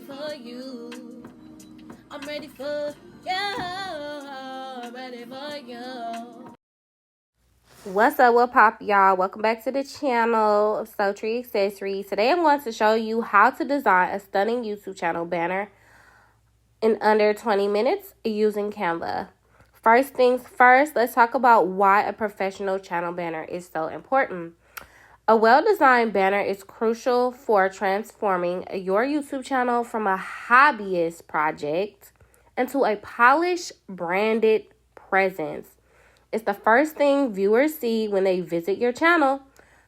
for you. I'm ready for you. I'm ready for you. What's up, what pop, y'all? Welcome back to the channel of Sultry Accessories. Today I'm going to show you how to design a stunning YouTube channel banner in under 20 minutes using Canva. First things first, let's talk about why a professional channel banner is so important. A well-designed banner is crucial for transforming your YouTube channel from a hobbyist project into a polished, branded presence. It's the first thing viewers see when they visit your channel,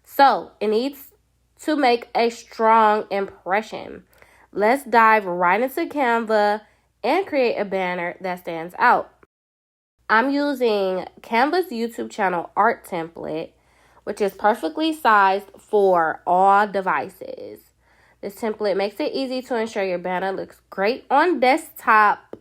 so it needs to make a strong impression. Let's dive right into Canva and create a banner that stands out. I'm using Canva's YouTube channel art template, which is perfectly sized for all devices. This template makes it easy to ensure your banner looks great on desktop,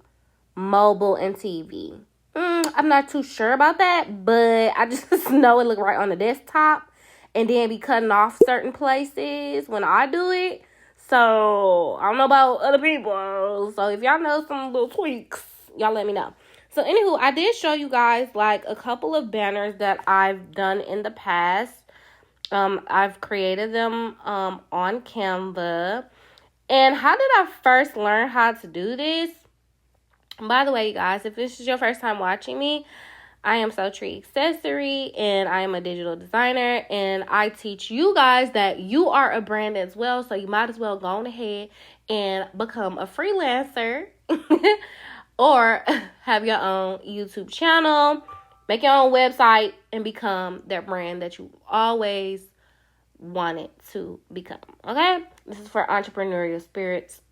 mobile, and TV. I'm not too sure about that, but I just know it look right on the desktop and then be cutting off certain places when I do it. So, I don't know about other people. So, if y'all know some little tweaks, y'all let me know. So, anywho, I did show you guys like a couple of banners that I've done in the past. I've created them on Canva. And how did I first learn how to do this? By the way, you guys, if this is your first time watching me, I am Sultry Accessory, and I am a digital designer, and I teach you guys that you are a brand as well, so you might as well go on ahead and become a freelancer or have your own YouTube channel, make your own website, and become that brand that you always wanted to become, okay? This is for entrepreneurial spirits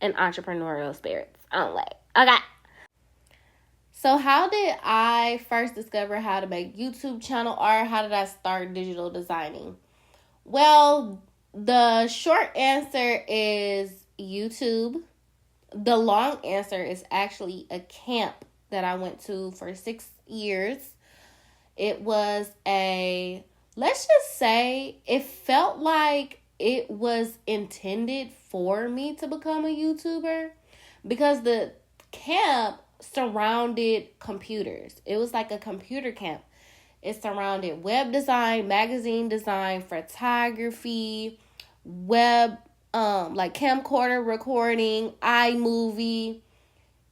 and entrepreneurial spirits only. Okay. So how did I first discover how to make YouTube channel art? How did I start digital designing? Well, the short answer is YouTube. The long answer is actually a camp that I went to for 6 years. It was let's just say, it felt like it was intended for me to become a YouTuber because the camp surrounded computers. It was like a computer camp. It surrounded web design, magazine design, photography, web, like camcorder recording, iMovie,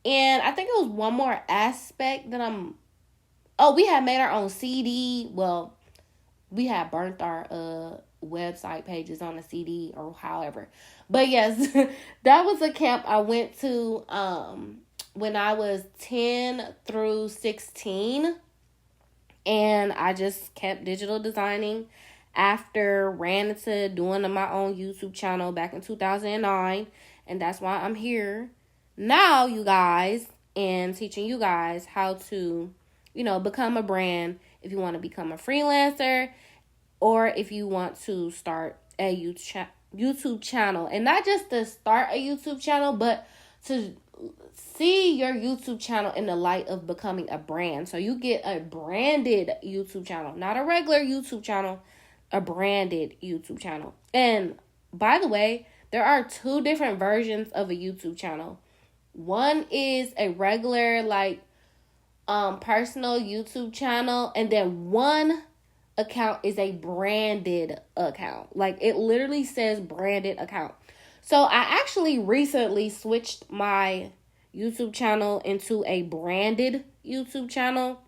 and I think it was one more aspect that we had made our own CD. Well, we had burnt our website pages on a CD or however. But yes, that was a camp I went to when I was 10 through 16. And I just kept digital designing after ran into doing my own YouTube channel back in 2009. And that's why I'm here now, you guys, and teaching you guys how to, become a brand if you want to become a freelancer or if you want to start a YouTube channel. And not just to start a YouTube channel, but to see your YouTube channel in the light of becoming a brand. So you get a branded YouTube channel, not a regular YouTube channel, a branded YouTube channel. And by the way, there are 2 different versions of a YouTube channel. One is a regular personal YouTube channel, and then one account is a branded account. Like it literally says branded account. So I actually recently switched my YouTube channel into a branded YouTube channel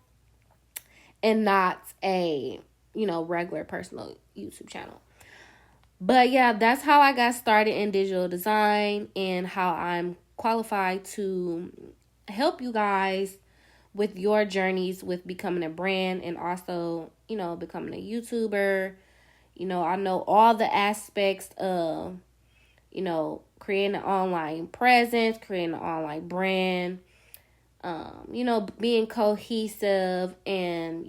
and not a, regular personal YouTube channel. But yeah, that's how I got started in digital design and how I'm qualified to help you guys with your journeys with becoming a brand and also, becoming a YouTuber. I know all the aspects of, creating an online presence, creating an online brand, being cohesive and,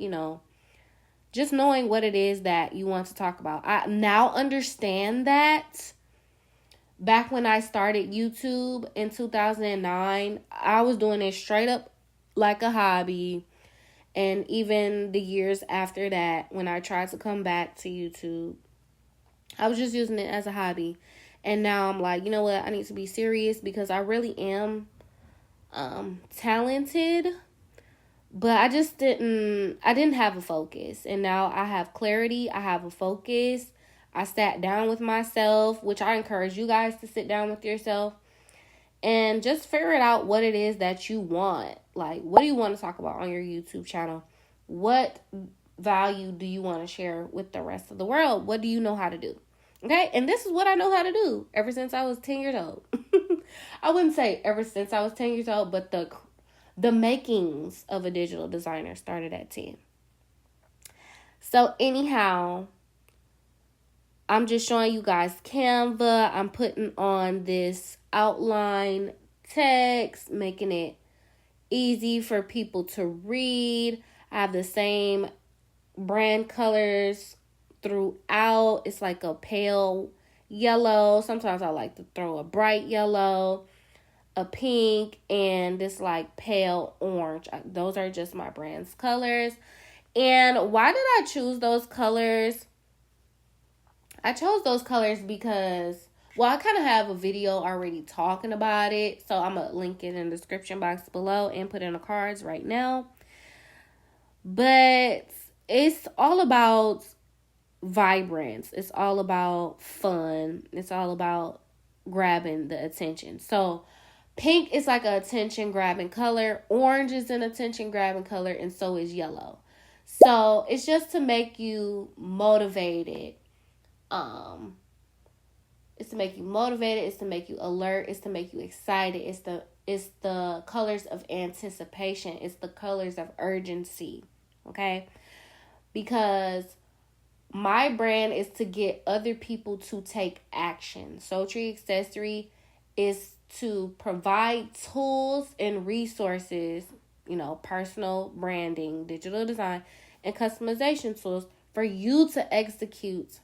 just knowing what it is that you want to talk about. I now understand that. Back when I started YouTube in 2009, I was doing it straight up like a hobby. And even the years after that, when I tried to come back to YouTube, I was just using it as a hobby. And now I'm like, you know what? I need to be serious because I really am talented, but I didn't have a focus. And now I have clarity. I have a focus. I sat down with myself, which I encourage you guys to sit down with yourself and just figure it out what it is that you want. Like, what do you want to talk about on your YouTube channel? What value do you want to share with the rest of the world? What do you know how to do? Okay, and this is what I know how to do ever since I was 10 years old. I wouldn't say ever since I was 10 years old, but the makings of a digital designer started at 10. So anyhow, I'm just showing you guys Canva. I'm putting on this outline text, making it easy for people to read. I have the same brand colors throughout. It's like a pale yellow. Sometimes I like to throw a bright yellow, a pink, and this like pale orange. Those are just my brand's colors. And why did I choose those colors? I chose those colors because, well, I kind of have a video already talking about it. So I'm going to link it in the description box below and put in the cards right now. But it's all about vibrance. It's all about fun. It's all about grabbing the attention. So pink is like an attention grabbing color. Orange is an attention grabbing color. And so is yellow. So it's just to make you motivated. It's to make you motivated. It's to make you alert. It's to make you excited. It's the colors of anticipation. It's the colors of urgency. Okay? Because my brand is to get other people to take action. Soul Tree Accessory is to provide tools and resources, personal branding, digital design, and customization tools for you to execute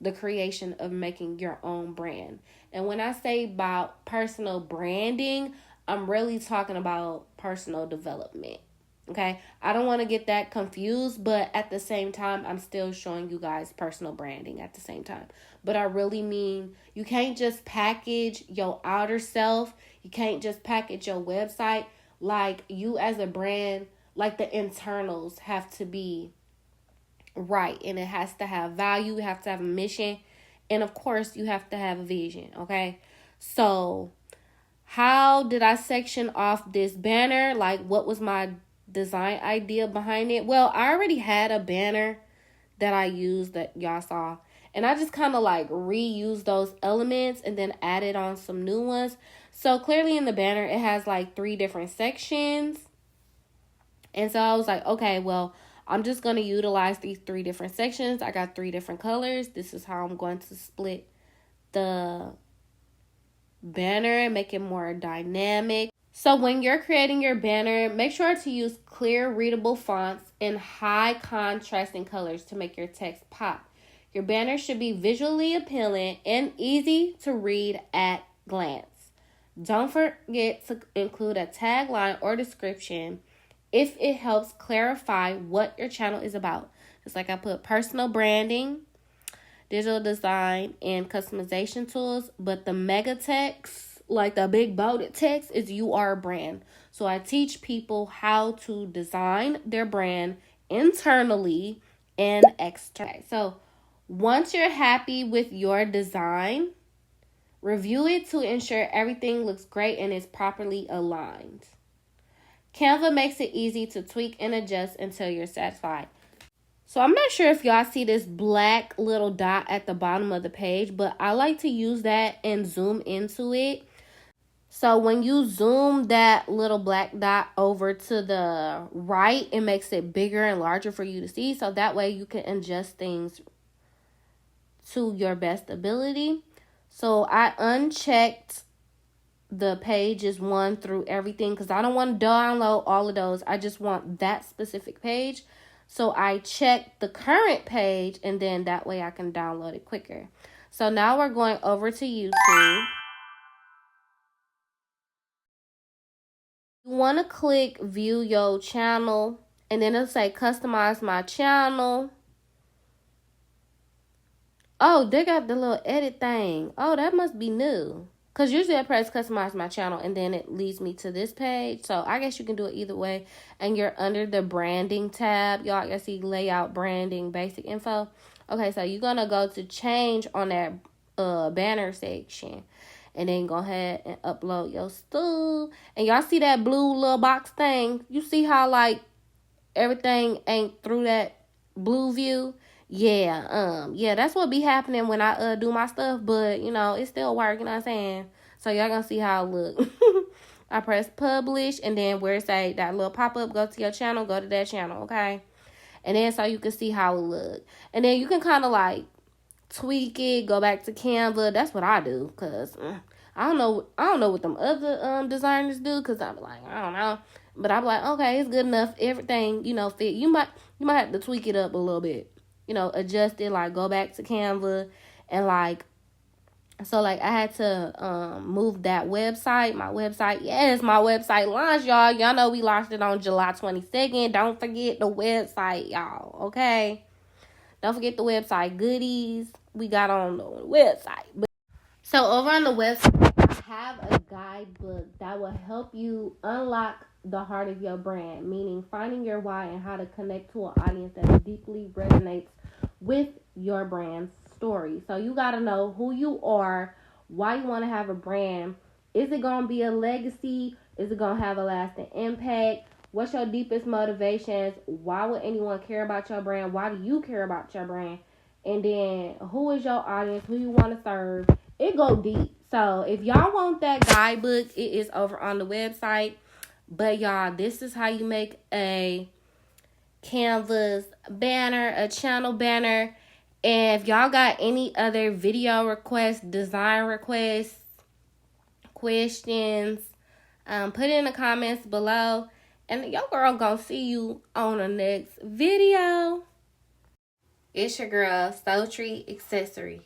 the creation of making your own brand. And when I say about personal branding, I'm really talking about personal development. Okay, I don't want to get that confused, but at the same time, I'm still showing you guys personal branding at the same time. But I really mean, you can't just package your outer self. You can't just package your website. Like, you as a brand, like, the internals have to be right. And it has to have value. You have to have a mission. And of course, you have to have a vision. Okay, so how did I section off this banner? Like, what was my design idea behind it? Well, I already had a banner that I used that y'all saw, and I just kind of like reused those elements and then added on some new ones. So clearly in the banner it has like 3 different sections, and so I was like, okay, well, I'm just going to utilize these 3 different sections. I got 3 different colors. This is how I'm going to split the banner and make it more dynamic. So when you're creating your banner, make sure to use clear, readable fonts and high contrasting colors to make your text pop. Your banner should be visually appealing and easy to read at glance. Don't forget to include a tagline or description if it helps clarify what your channel is about. Just like I put personal branding, digital design, and customization tools, but the mega text, like the big bolded text, is you are a brand. So I teach people how to design their brand internally and externally. So once you're happy with your design, review it to ensure everything looks great and is properly aligned. Canva makes it easy to tweak and adjust until you're satisfied. So I'm not sure if y'all see this black little dot at the bottom of the page, but I like to use that and zoom into it. So when you zoom that little black dot over to the right, it makes it bigger and larger for you to see. So that way you can adjust things to your best ability. So I unchecked the pages 1 through everything because I don't want to download all of those. I just want that specific page. So I checked the current page, and then that way I can download it quicker. So now we're going over to YouTube. You want to click view your channel, and then it'll say customize my channel. Oh, they got the little edit thing. Oh, that must be new. Because usually I press customize my channel and then it leads me to this page. So I guess you can do it either way. And you're under the branding tab. Y'all can see layout, branding, basic info. Okay, so you're going to go to change on that banner section. And then go ahead and upload your stuff. And y'all see that blue little box thing? You see how like everything ain't through that blue view? Yeah, that's what be happening when I do my stuff, but you know, it still work, you know what I'm saying? So y'all gonna see how it look. I press publish, and then where it say that little pop-up, go to your channel, go to that channel, okay? And then so you can see how it look. And then you can kind of like tweak it, go back to Canva. That's what I do, cause I don't know what them other designers do, cause I'm like, I don't know. But I'm like, okay, it's good enough. Everything, you know, fit. You might have to tweak it up a little bit. You know, adjust it, like go back to Canva and like, so like I had to move that website. My website launched, y'all. Y'all know we launched it on July 22nd. Don't forget the website, y'all. Okay. Don't forget the website goodies we got on the website. So over on the website, I have a guidebook that will help you unlock the heart of your brand, meaning finding your why and how to connect to an audience that deeply resonates with your brand's story. So you got to know who you are, why you want to have a brand. Is it going to be a legacy? Is it going to have a lasting impact? What's your deepest motivations? Why would anyone care about your brand? Why do you care about your brand? And then who is your audience? Who you want to serve? It go deep. So if y'all want that guidebook, it is over on the website. But y'all, this is how you make a Canvas banner, a channel banner. And if y'all got any other video requests, design requests, questions, put it in the comments below. And your girl gonna see you on the next video. It's your girl, Sultry Accessory.